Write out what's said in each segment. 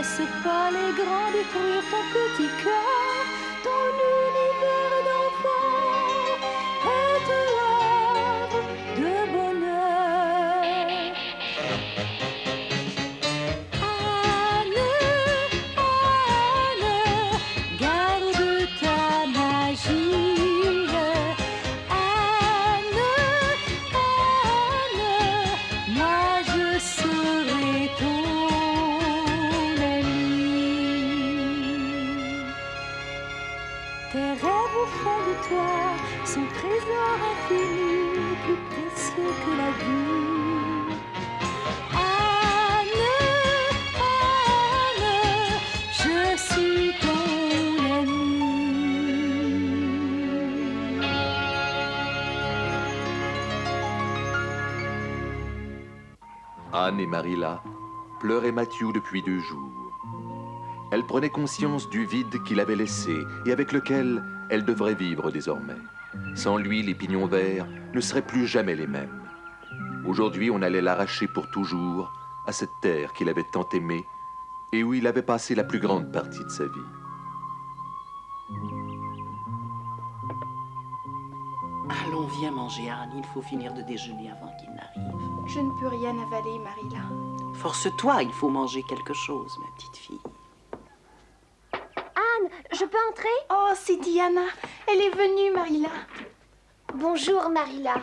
laisse pas les grands détruire ton petit cœur, ton univers d'enfant est un havre de bonheur. Anne, Anne, garde ta magie. Anne, Anne, moi je serai ton ami. Tes rêves au fond de toi sont trésor infini, plus précieux que la vie. Anne, Anne, je suis ton ami. Anne et Marilla pleuraient Matthew depuis 2 jours. Elle prenait conscience du vide qu'il avait laissé et avec lequel elle devrait vivre désormais. Sans lui, les pignons verts ne seraient plus jamais les mêmes. Aujourd'hui, on allait l'arracher pour toujours à cette terre qu'il avait tant aimée et où il avait passé la plus grande partie de sa vie. Allons, viens manger, Anne. Il faut finir de déjeuner avant qu'il n'arrive. Je ne peux rien avaler, Marilla. Force-toi, il faut manger quelque chose, ma petite fille. Anne, je peux entrer? Oh, c'est Diana. Elle est venue, Marilla. Bonjour, Marilla.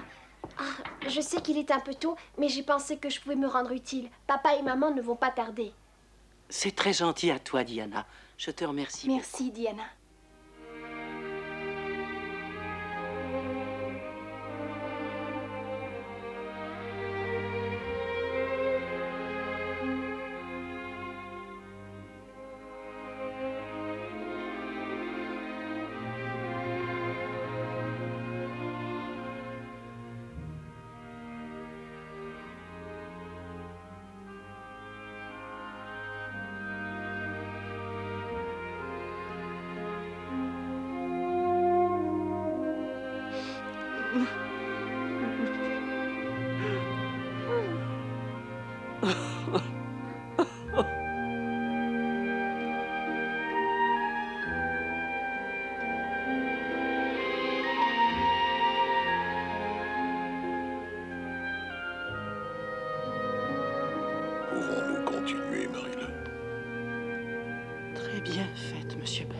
Ah, je sais qu'il est un peu tôt, mais j'ai pensé que je pouvais me rendre utile. Papa et maman ne vont pas tarder. C'est très gentil à toi, Diana. Je te remercie. Merci, Diana. Pouvons-nous continuer, Marilla? Très bien faite, Monsieur Bell.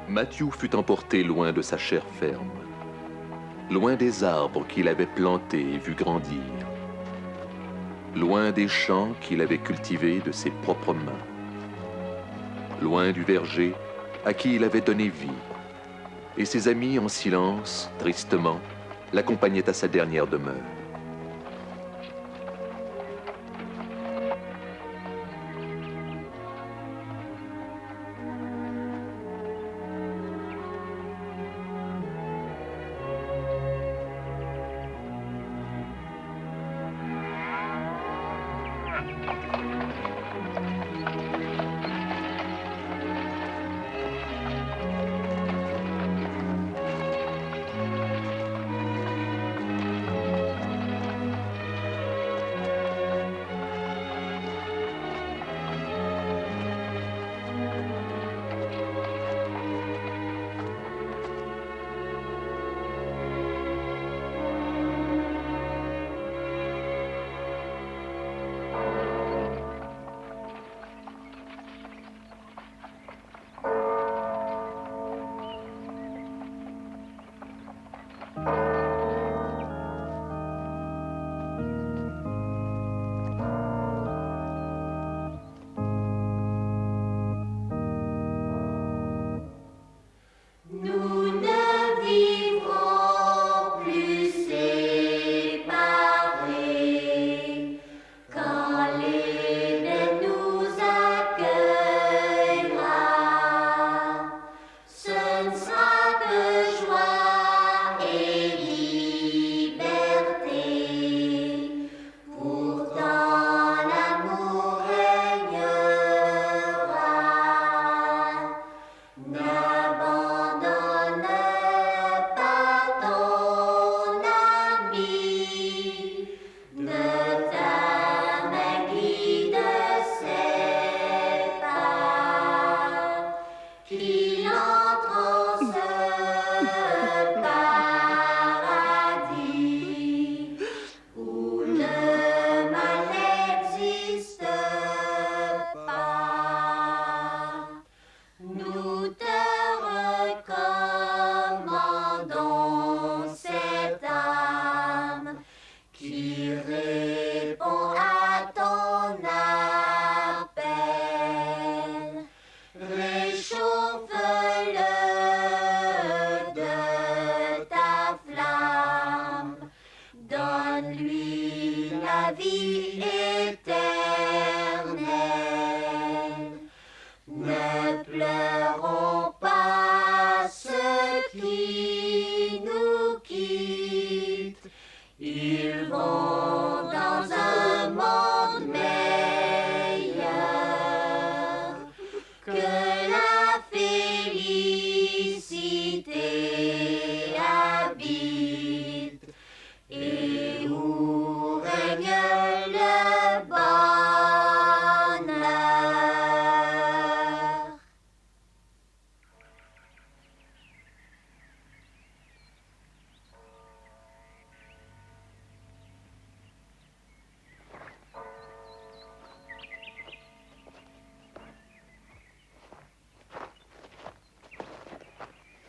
Matthew fut emporté loin de sa chère ferme, loin des arbres qu'il avait plantés et vus grandir, loin des champs qu'il avait cultivés de ses propres mains, loin du verger à qui il avait donné vie, et ses amis en silence, tristement, l'accompagnaient à sa dernière demeure. que la félicité habite et où règne le bonheur.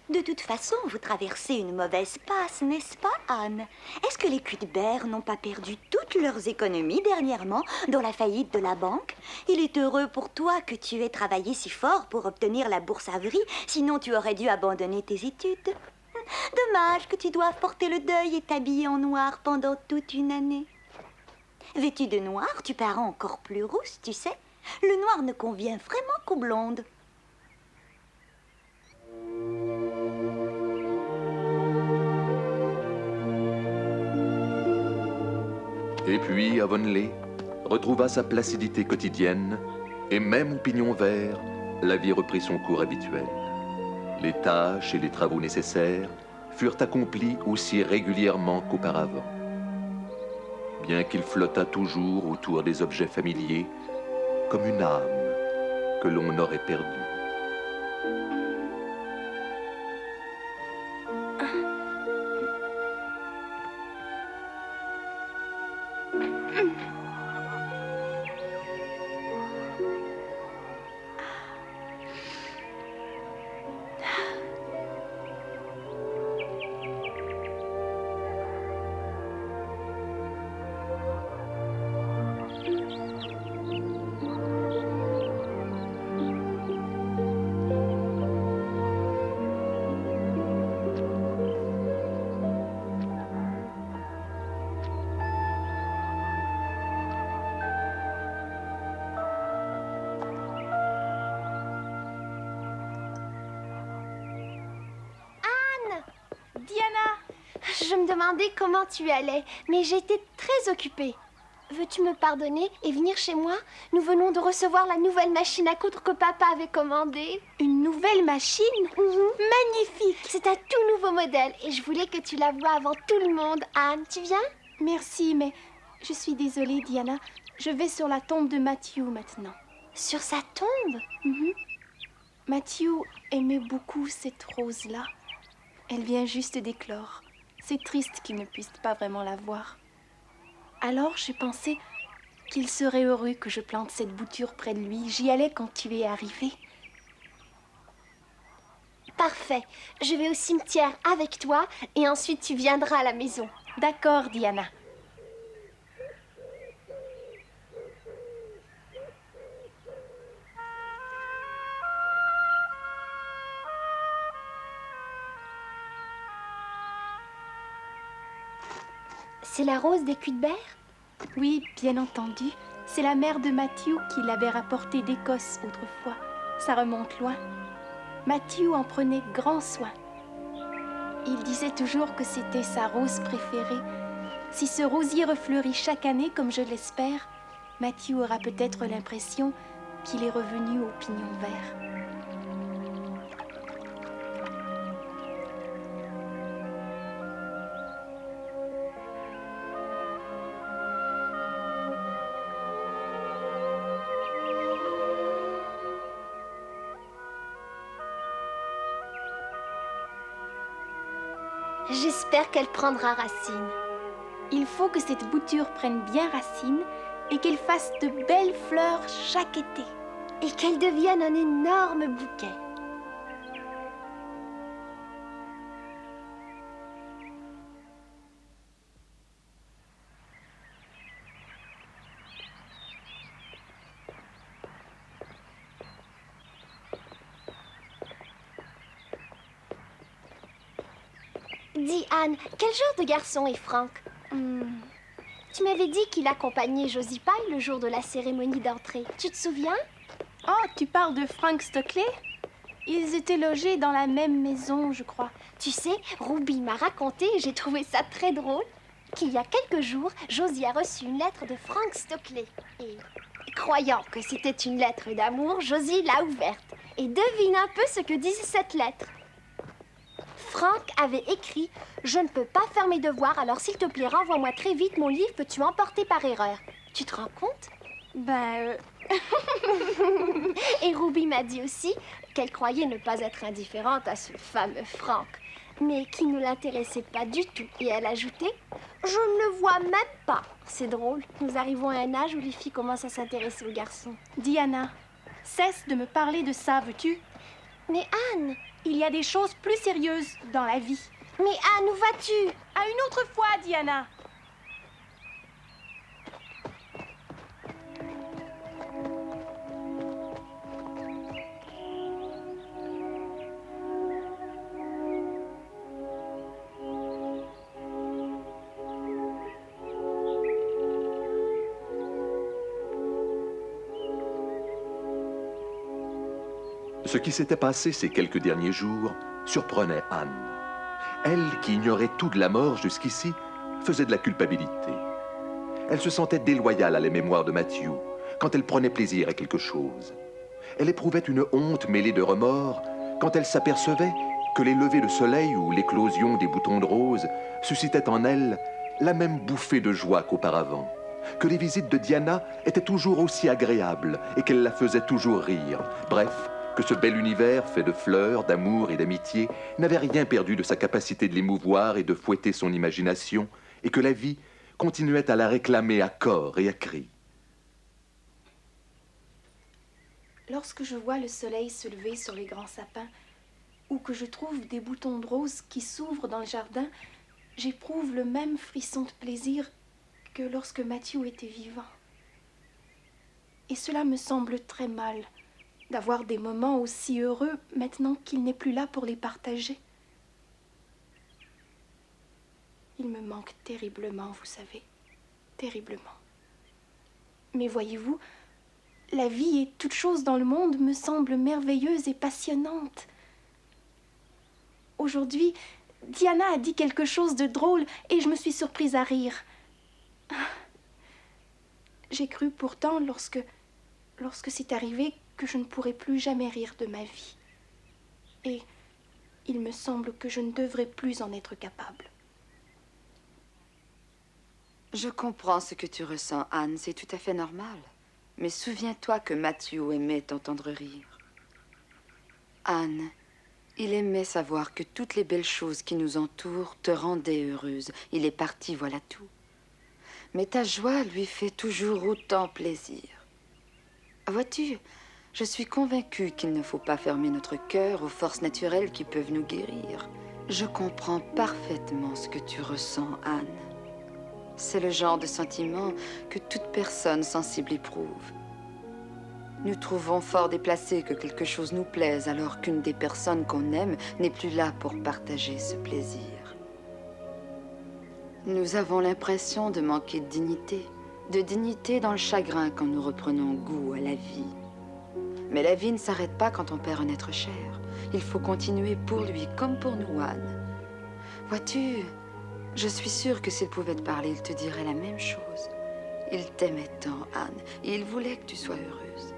De toute façon, vous traversez une mauvaise passe, n'est-ce pas, Anne? Est-ce que les Cuthbert n'ont pas perdu toutes leurs économies dernièrement dans la faillite de la banque? Il est heureux pour toi que tu aies travaillé si fort pour obtenir la bourse Avery, sinon tu aurais dû abandonner tes études. Dommage que tu doives porter le deuil et t'habiller en noir pendant toute une année. Vêtue de noir, tu parais encore plus rousse, tu sais. Le noir ne convient vraiment qu'aux blondes. Et puis Avonlea retrouva sa placidité quotidienne, et même au pignon vert, la vie reprit son cours habituel. Les tâches et les travaux nécessaires furent accomplis aussi régulièrement qu'auparavant. Bien qu'il flottât toujours autour des objets familiers, comme une âme que l'on aurait perdue. Diana! Je me demandais comment tu allais, mais j'étais très occupée. Veux-tu me pardonner et venir chez moi? Nous venons de recevoir la nouvelle machine à coudre que papa avait commandée. Une nouvelle machine? Magnifique! C'est un tout nouveau modèle et je voulais que tu la vois avant tout le monde. Anne, tu viens? Merci, mais je suis désolée, Diana. Je vais sur la tombe de Matthew maintenant. Sur sa tombe? Matthew aimait beaucoup cette rose-là. Elle vient juste d'éclore. C'est triste qu'il ne puisse pas vraiment la voir. Alors j'ai pensé qu'il serait heureux que je plante cette bouture près de lui. J'y allais quand tu es arrivée. Parfait. Je vais au cimetière avec toi et ensuite tu viendras à la maison. D'accord, Diana. C'est la rose des Cuthbert? Oui, bien entendu. C'est la mère de Matthew qui l'avait rapportée d'Écosse autrefois. Ça remonte loin. Matthew en prenait grand soin. Il disait toujours que c'était sa rose préférée. Si ce rosier refleurit chaque année, comme je l'espère, Matthew aura peut-être l'impression qu'il est revenu au pignon vert. J'espère qu'elle prendra racine. Il faut que cette bouture prenne bien racine et qu'elle fasse de belles fleurs chaque été. Et qu'elle devienne un énorme bouquet. Dis Anne, quel genre de garçon est Frank? Tu m'avais dit qu'il accompagnait Josie Pye le jour de la cérémonie d'entrée. Tu te souviens? Oh, tu parles de Frank Stockley? Ils étaient logés dans la même maison, je crois. Tu sais, Ruby m'a raconté, et j'ai trouvé ça très drôle, qu'il y a quelques jours, Josie a reçu une lettre de Frank Stockley. Et Croyant que c'était une lettre d'amour, Josie l'a ouverte. Et devine un peu ce que disait cette lettre. Franck avait écrit « Je ne peux pas faire mes devoirs, alors s'il te plaît, renvoie-moi très vite mon livre que tu as emporté par erreur. » Tu te rends compte? Et Ruby m'a dit aussi qu'elle croyait ne pas être indifférente à ce fameux Franck, mais qui ne l'intéressait pas du tout. Et elle ajoutait « Je ne le vois même pas. » C'est drôle, nous arrivons à un âge où les filles commencent à s'intéresser aux garçons. Diana, cesse de me parler de ça, veux-tu? Mais Anne, Il y a des choses plus sérieuses dans la vie. mais Anne, où vas-tu? À une autre fois, Diana. Ce qui s'était passé ces quelques derniers jours surprenait Anne. Elle, qui ignorait tout de la mort jusqu'ici, faisait de la culpabilité. Elle se sentait déloyale à la mémoire de Matthew quand elle prenait plaisir à quelque chose. Elle éprouvait une honte mêlée de remords quand elle s'apercevait que les levées de soleil ou l'éclosion des boutons de rose suscitaient en elle la même bouffée de joie qu'auparavant, que les visites de Diana étaient toujours aussi agréables et qu'elle la faisait toujours rire. Bref, que ce bel univers fait de fleurs, d'amour et d'amitié n'avait rien perdu de sa capacité de l'émouvoir et de fouetter son imagination, et que la vie continuait à la réclamer à corps et à cri. Lorsque je vois le soleil se lever sur les grands sapins, ou que je trouve des boutons de rose qui s'ouvrent dans le jardin, j'éprouve le même frisson de plaisir que lorsque Matthew était vivant. Et cela me semble très mal d'avoir des moments aussi heureux maintenant qu'il n'est plus là pour les partager. Il me manque terriblement, vous savez, terriblement. Mais voyez-vous, la vie et toute chose dans le monde me semblent merveilleuses et passionnantes. Aujourd'hui, Diana a dit quelque chose de drôle et je me suis surprise à rire. J'ai cru pourtant, lorsque c'est arrivé, que je ne pourrais plus jamais rire de ma vie. Et il me semble que je ne devrais plus en être capable. Je comprends ce que tu ressens, Anne, c'est tout à fait normal. Mais souviens-toi que Matthew aimait t'entendre rire. Anne, il aimait savoir que toutes les belles choses qui nous entourent te rendaient heureuse. Il est parti, voilà tout. Mais ta joie lui fait toujours autant plaisir. Vois-tu, je suis convaincue qu'il ne faut pas fermer notre cœur aux forces naturelles qui peuvent nous guérir. Je comprends parfaitement ce que tu ressens, Anne. C'est le genre de sentiment que toute personne sensible éprouve. Nous trouvons fort déplacé que quelque chose nous plaise alors qu'une des personnes qu'on aime n'est plus là pour partager ce plaisir. Nous avons l'impression de manquer de dignité dans le chagrin quand nous reprenons goût à la vie. Mais la vie ne s'arrête pas quand on perd un être cher. Il faut continuer pour lui comme pour nous, Anne. Vois-tu, je suis sûre que s'il pouvait te parler, il te dirait la même chose. Il t'aimait tant, Anne, et il voulait que tu sois heureuse.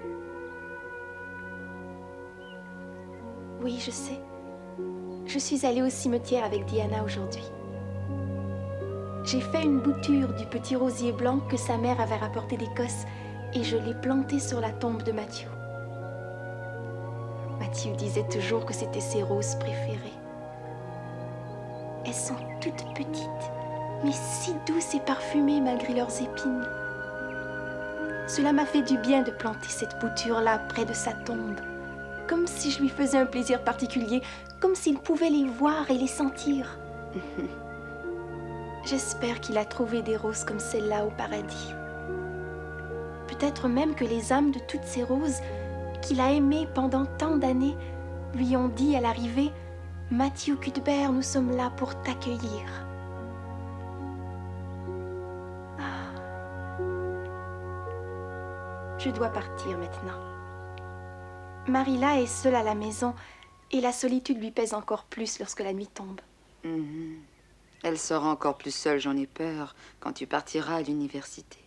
Oui, je sais. Je suis allée au cimetière avec Diana aujourd'hui. J'ai fait une bouture du petit rosier blanc que sa mère avait rapporté d'Écosse et je l'ai planté sur la tombe de Matthew. Matthew disait toujours que c'était ses roses préférées. Elles sont toutes petites, mais si douces et parfumées malgré leurs épines. Cela m'a fait du bien de planter cette bouture-là près de sa tombe, comme si je lui faisais un plaisir particulier, comme s'il pouvait les voir et les sentir. J'espère qu'il a trouvé des roses comme celle-là au paradis. Peut-être même que les âmes de toutes ces roses qu'il a aimées pendant tant d'années lui ont dit à l'arrivée « Matthew Cuthbert, nous sommes là pour t'accueillir. » Je dois partir maintenant. Marilla est seule à la maison et la solitude lui pèse encore plus lorsque la nuit tombe. Elle sera encore plus seule, j'en ai peur, quand tu partiras à l'université.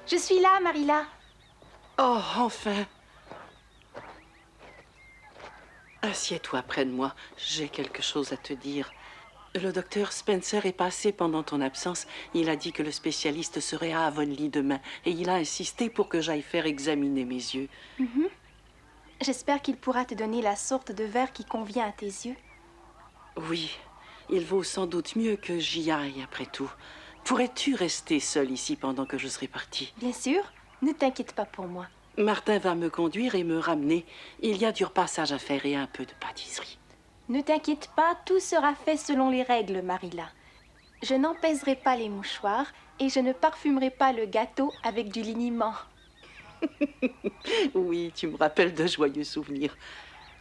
Je suis là, Marilla. Oh, enfin. Assieds-toi près de moi. J'ai quelque chose à te dire. Le docteur Spencer est passé pendant ton absence. Il a dit que le spécialiste serait à Avonlea demain. Et il a insisté pour que j'aille faire examiner mes yeux. J'espère qu'il pourra te donner la sorte de verre qui convient à tes yeux. Oui, il vaut sans doute mieux que j'y aille après tout. Pourrais-tu rester seule ici pendant que je serai partie? Bien sûr, ne t'inquiète pas pour moi. Martin va me conduire et me ramener. Il y a du repassage à faire et un peu de pâtisserie. Ne t'inquiète pas, tout sera fait selon les règles, Marilla. Je n'empèserai pas les mouchoirs et je ne parfumerai pas le gâteau avec du liniment. Oui, tu me rappelles de joyeux souvenirs.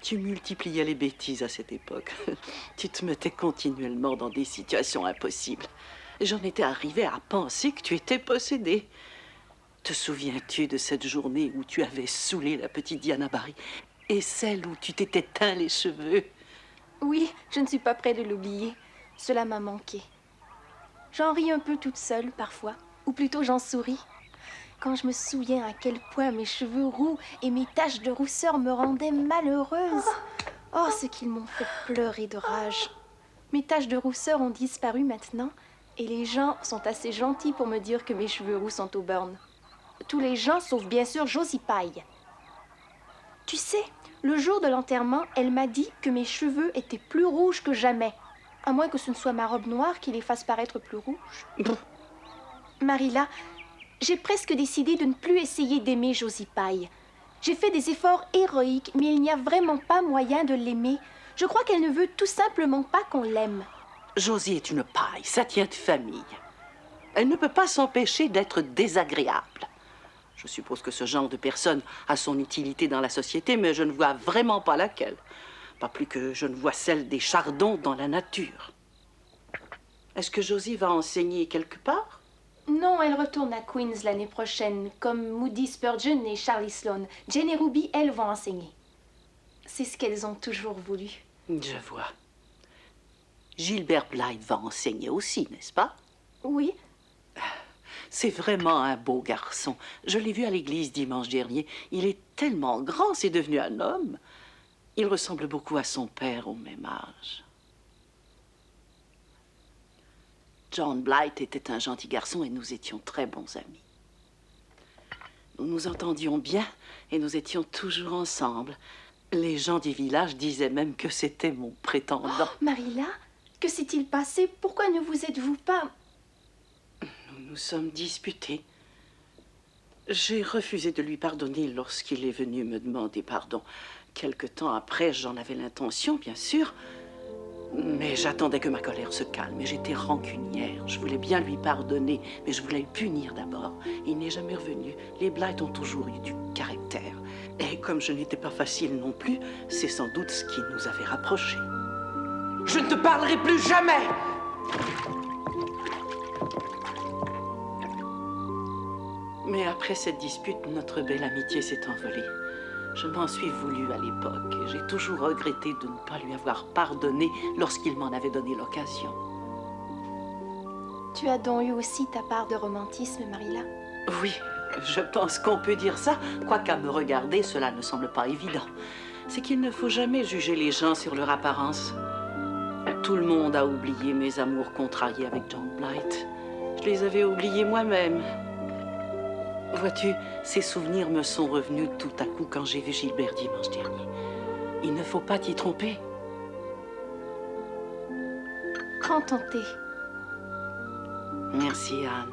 Tu multipliais les bêtises à cette époque. Tu te mettais continuellement dans des situations impossibles. J'en étais arrivée à penser que tu étais possédée. Te souviens-tu de cette journée où tu avais saoulé la petite Diana Barry et celle où tu t'étais teint les cheveux? Oui, je ne suis pas près de l'oublier. Cela m'a manqué. J'en ris un peu toute seule parfois, ou plutôt j'en souris. Quand je me souviens à quel point mes cheveux roux et mes taches de rousseur me rendaient malheureuse. Oh, ce qu'ils m'ont fait pleurer de rage. Mes taches de rousseur ont disparu maintenant, et les gens sont assez gentils pour me dire que mes cheveux roux sont au burn. Tous les gens, sauf bien sûr Josie Pye. Tu sais, le jour de l'enterrement, elle m'a dit que mes cheveux étaient plus rouges que jamais. À moins que ce ne soit ma robe noire qui les fasse paraître plus rouges. Marilla, j'ai presque décidé de ne plus essayer d'aimer Josie Pye. J'ai fait des efforts héroïques, mais il n'y a vraiment pas moyen de l'aimer. Je crois qu'elle ne veut tout simplement pas qu'on l'aime. Josie est une paille, ça tient de famille. Elle ne peut pas s'empêcher d'être désagréable. Je suppose que ce genre de personne a son utilité dans la société, mais je ne vois vraiment pas laquelle. Pas plus que je ne vois celle des chardons dans la nature. Est-ce que Josie va enseigner quelque part? Non, elle retourne à Queens l'année prochaine, comme Moody Spurgeon et Charlie Sloane. Jane et Ruby, elles, vont enseigner. C'est ce qu'elles ont toujours voulu. Je vois. Gilbert Blythe va enseigner aussi, n'est-ce pas? Oui. C'est vraiment un beau garçon. Je l'ai vu à l'église dimanche dernier. Il est tellement grand, c'est devenu un homme. Il ressemble beaucoup à son père au même âge. John Blythe était un gentil garçon et nous étions très bons amis. Nous nous entendions bien et nous étions toujours ensemble. Les gens du village disaient même que c'était mon prétendant. Oh, Marilla, que s'est-il passé? Pourquoi ne vous êtes-vous pas... Nous nous sommes disputés. J'ai refusé de lui pardonner lorsqu'il est venu me demander pardon. Quelque temps après, j'en avais l'intention, bien sûr. Mais j'attendais que ma colère se calme et j'étais rancunière. Je voulais bien lui pardonner, mais je voulais le punir d'abord. Il n'est jamais revenu. Les Blythe ont toujours eu du caractère. Et comme je n'étais pas facile non plus, c'est sans doute ce qui nous avait rapprochés. Je ne te parlerai plus jamais! Mais après cette dispute, notre belle amitié s'est envolée. Je m'en suis voulu à l'époque et j'ai toujours regretté de ne pas lui avoir pardonné lorsqu'il m'en avait donné l'occasion. Tu as donc eu aussi ta part de romantisme, Marilla? Oui, je pense qu'on peut dire ça, quoiqu'à me regarder, cela ne semble pas évident. C'est qu'il ne faut jamais juger les gens sur leur apparence. Tout le monde a oublié mes amours contrariés avec John Blythe. Je les avais oubliés moi-même. Vois-tu, ces souvenirs me sont revenus tout à coup quand j'ai vu Gilbert dimanche dernier. Il ne faut pas t'y tromper. Prends ton thé. Merci, Anne.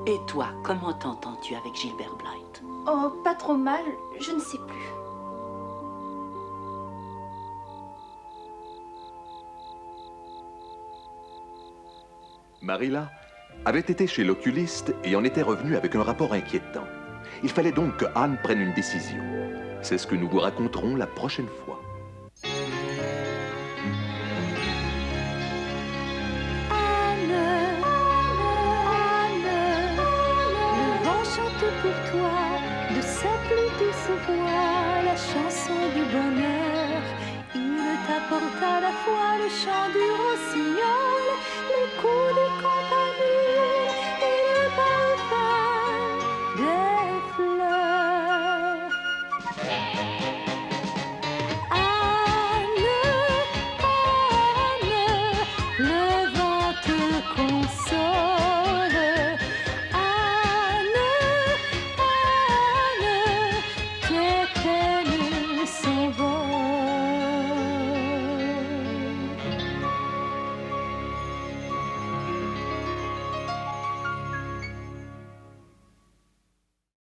Et toi, comment t'entends-tu avec Gilbert Blythe? Oh, pas trop mal, je ne sais plus. Marilla avait été chez l'oculiste et en était revenue avec un rapport inquiétant. Il fallait donc que Anne prenne une décision. C'est ce que nous vous raconterons la prochaine fois.